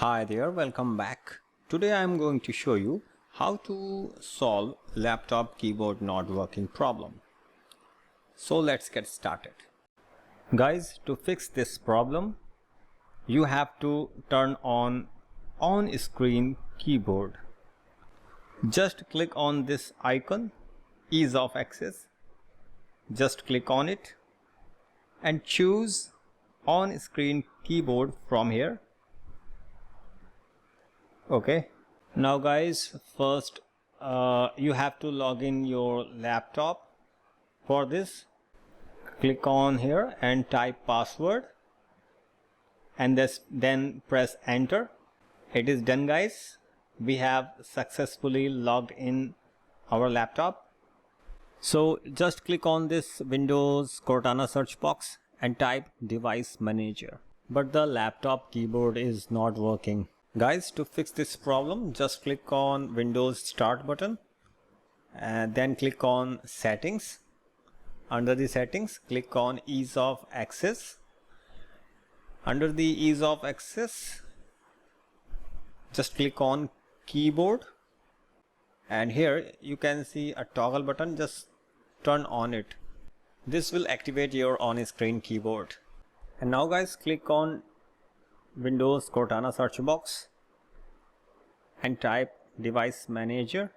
Hi there, welcome back. Today I am going to show you how to solve laptop keyboard not working problem. So let's get started. Guys, to fix this problem, you have to turn on screen keyboard. Just click on this icon, ease of access. Just click on it and choose on screen keyboard from here. Okay, now guys, first you have to log in your laptop. For this, click on here and type password and then press enter. It is done, guys. We have successfully logged in our laptop. So just click on this Windows Cortana search box and type device manager, but the laptop keyboard is not working. Guys, to fix this problem, just click on Windows Start button and then click on Settings. Under the Settings, click on Ease of Access. Under the Ease of Access, just click on Keyboard, and here you can see a toggle button. Just turn on it. This will activate your on-screen keyboard. And now guys, click on Windows Cortana search box and type device manager,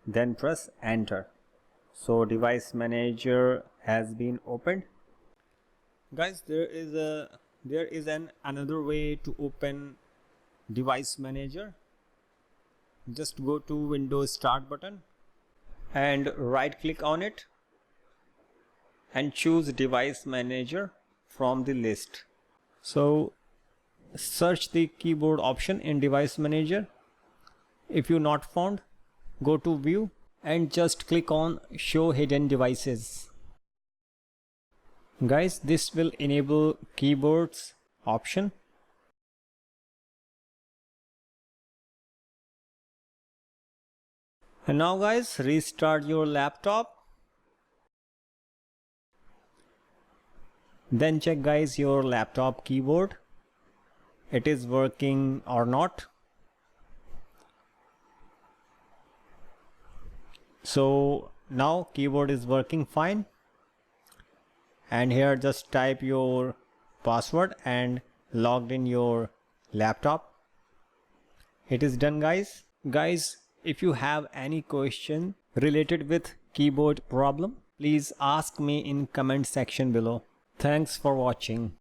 then press enter. So device manager has been opened. Guys, there is another way to open device manager. Just go to Windows Start button and right click on it and choose device manager from the list. So search the keyboard option in device manager. If you not found, go to view and just click on show hidden devices. Guys, this will enable keyboards option. And now guys, restart your laptop. Then check guys your laptop keyboard. It is working or not. So now keyboard is working fine. And here just type your password and logged in your laptop. It is done, guys. Guys, if you have any question related with keyboard problem, please ask me in comment section below. Thanks for watching.